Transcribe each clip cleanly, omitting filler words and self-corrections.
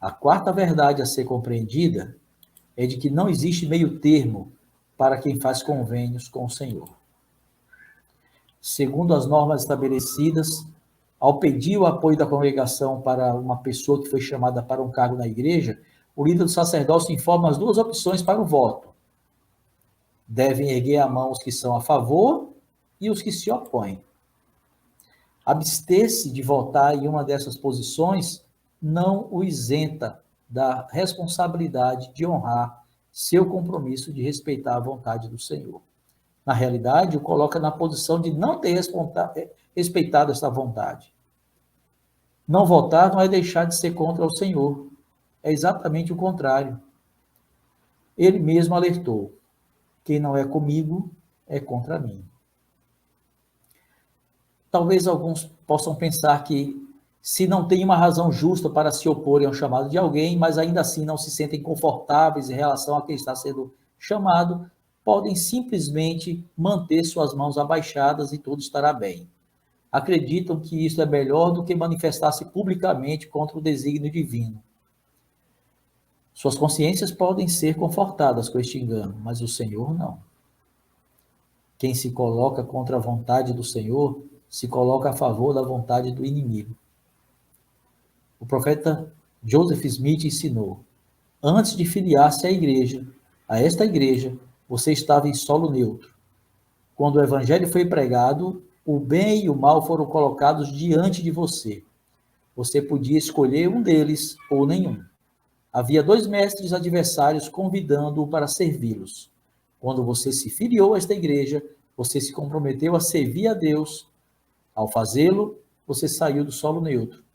A quarta verdade a ser compreendida é de que não existe meio termo para quem faz convênios com o Senhor. Segundo as normas estabelecidas, ao pedir o apoio da congregação para uma pessoa que foi chamada para um cargo na igreja, o líder do sacerdócio informa as duas opções para o voto. Devem erguer a mão os que são a favor e os que se opõem. Abster-se de votar em uma dessas posições não o isenta da responsabilidade de honrar seu compromisso de respeitar a vontade do Senhor. Na realidade, o coloca na posição de não ter respeitado essa vontade. Não votar não é deixar de ser contra o Senhor. É exatamente o contrário. Ele mesmo alertou: quem não é comigo é contra mim. Talvez alguns possam pensar que, se não tem uma razão justa para se oporem ao chamado de alguém, mas ainda assim não se sentem confortáveis em relação a quem está sendo chamado, podem simplesmente manter suas mãos abaixadas e tudo estará bem. Acreditam que isso é melhor do que manifestar-se publicamente contra o desígnio divino. Suas consciências podem ser confortadas com este engano, mas o Senhor não. Quem se coloca contra a vontade do Senhor se coloca a favor da vontade do inimigo. O profeta Joseph Smith ensinou: antes de filiar-se a esta igreja, você estava em solo neutro. Quando o evangelho foi pregado, o bem e o mal foram colocados diante de você. Você podia escolher um deles ou nenhum. Havia dois mestres adversários convidando-o para servi-los. Quando você se filiou a esta igreja, você se comprometeu a servir a Deus. Ao fazê-lo, você saiu do solo neutro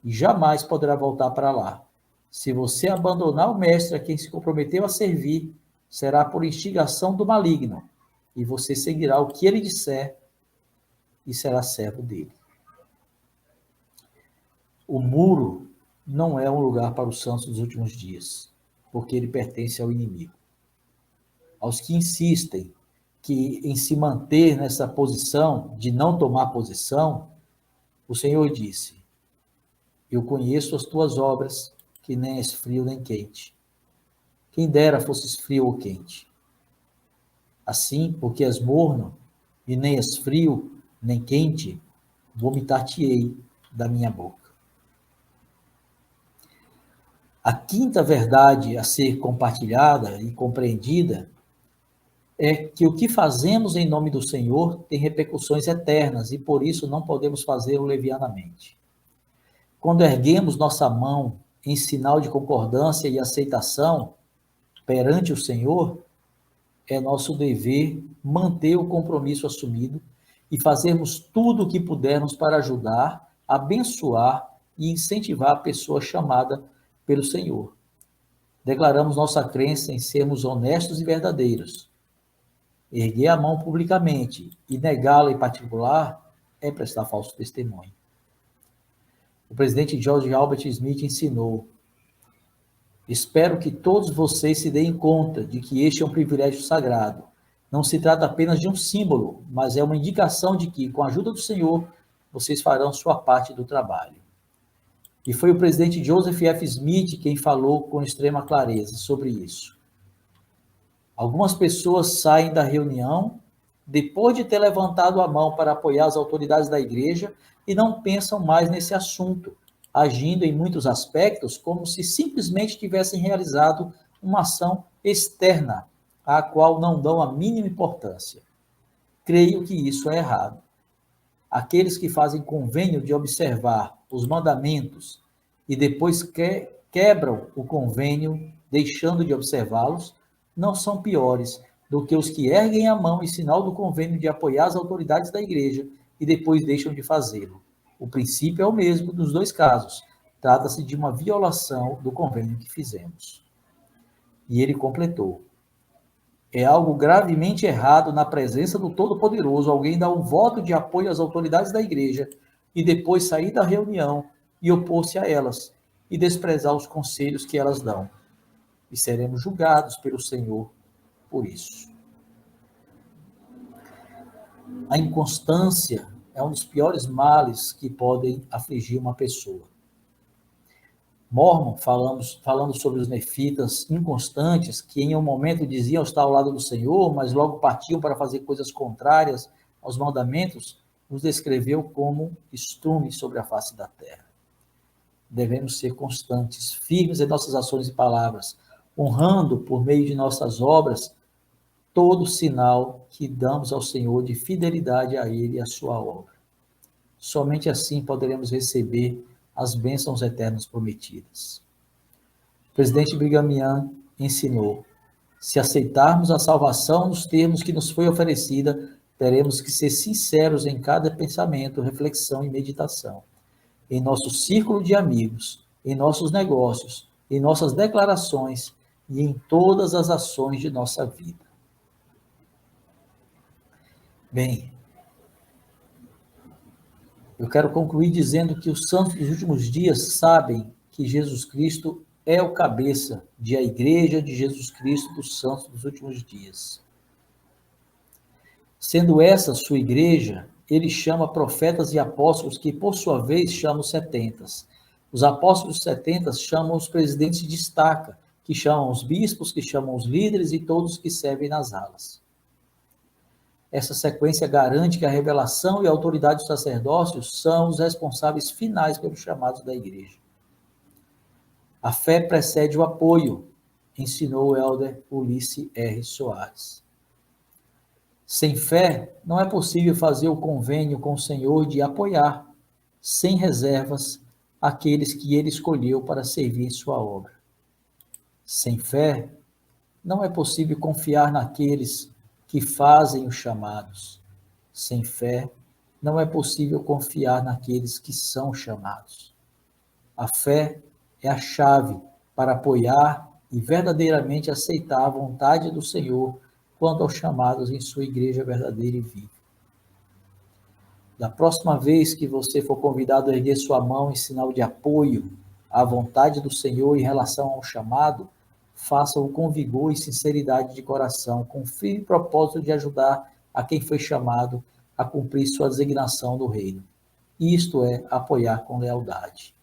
e jamais poderá voltar para lá. Se você abandonar o mestre a quem se comprometeu a servir, será por instigação do maligno, e você seguirá o que ele disser e será servo dele. O muro não é um lugar para os santos dos últimos dias, porque ele pertence ao inimigo. Aos que insistem em se manter nessa posição de não tomar posição, o Senhor disse: eu conheço as tuas obras, que nem és frio nem quente. Quem dera fosses frio ou quente. Assim, porque és morno, e nem és frio nem quente, vomitar-te-ei da minha boca. A quinta verdade a ser compartilhada e compreendida é que o que fazemos em nome do Senhor tem repercussões eternas e por isso não podemos fazê-lo levianamente. Quando erguemos nossa mão em sinal de concordância e aceitação perante o Senhor, é nosso dever manter o compromisso assumido e fazermos tudo o que pudermos para ajudar, abençoar e incentivar a pessoa chamada pelo Senhor. Declaramos nossa crença em sermos honestos e verdadeiros. Erguer a mão publicamente e negá-la em particular é prestar falso testemunho. O presidente George Albert Smith ensinou: espero que todos vocês se deem conta de que este é um privilégio sagrado. Não se trata apenas de um símbolo, mas é uma indicação de que, com a ajuda do Senhor, vocês farão sua parte do trabalho. E foi o presidente Joseph F. Smith quem falou com extrema clareza sobre isso. Algumas pessoas saem da reunião depois de ter levantado a mão para apoiar as autoridades da igreja e não pensam mais nesse assunto, agindo em muitos aspectos como se simplesmente tivessem realizado uma ação externa, à qual não dão a mínima importância. Creio que isso é errado. Aqueles que fazem convênio de observar os mandamentos e depois quebram o convênio deixando de observá-los, não são piores do que os que erguem a mão em sinal do convênio de apoiar as autoridades da igreja e depois deixam de fazê-lo. O princípio é o mesmo nos dois casos. Trata-se de uma violação do convênio que fizemos. E ele completou: é algo gravemente errado na presença do Todo-Poderoso alguém dar um voto de apoio às autoridades da igreja e depois sair da reunião e opor-se a elas e desprezar os conselhos que elas dão. E seremos julgados pelo Senhor por isso. A inconstância é um dos piores males que podem afligir uma pessoa. Mormon, falando sobre os nefitas inconstantes, que em um momento diziam estar ao lado do Senhor, mas logo partiam para fazer coisas contrárias aos mandamentos, nos descreveu como estrumes sobre a face da terra. Devemos ser constantes, firmes em nossas ações e palavras, honrando por meio de nossas obras todo sinal que damos ao Senhor de fidelidade a Ele e à sua obra. Somente assim poderemos receber as bênçãos eternas prometidas. O presidente Brigham Young ensinou: se aceitarmos a salvação nos termos que nos foi oferecida, teremos que ser sinceros em cada pensamento, reflexão e meditação. Em nosso círculo de amigos, em nossos negócios, em nossas declarações e em todas as ações de nossa vida. Bem, eu quero concluir dizendo que os santos dos últimos dias sabem que Jesus Cristo é o cabeça de a Igreja de Jesus Cristo dos santos dos últimos dias. Sendo essa sua igreja, ele chama profetas e apóstolos que, por sua vez, chamam os 70. Os apóstolos 70 chamam os presidentes de estaca, que chamam os bispos, que chamam os líderes e todos que servem nas alas. Essa sequência garante que a revelação e a autoridade do sacerdócio são os responsáveis finais pelos chamados da igreja. A fé precede o apoio, ensinou o elder Ulisses R. Soares. Sem fé, não é possível fazer o convênio com o Senhor de apoiar, sem reservas, aqueles que ele escolheu para servir em sua obra. Sem fé, não é possível confiar naqueles que fazem os chamados. Sem fé, não é possível confiar naqueles que são chamados. A fé é a chave para apoiar e verdadeiramente aceitar a vontade do Senhor quanto aos chamados em sua igreja verdadeira e viva. Da próxima vez que você for convidado a erguer sua mão em sinal de apoio à vontade do Senhor em relação ao chamado, faça-o com vigor e sinceridade de coração, com firme propósito de ajudar a quem foi chamado a cumprir sua designação no reino. Isto é, apoiar com lealdade.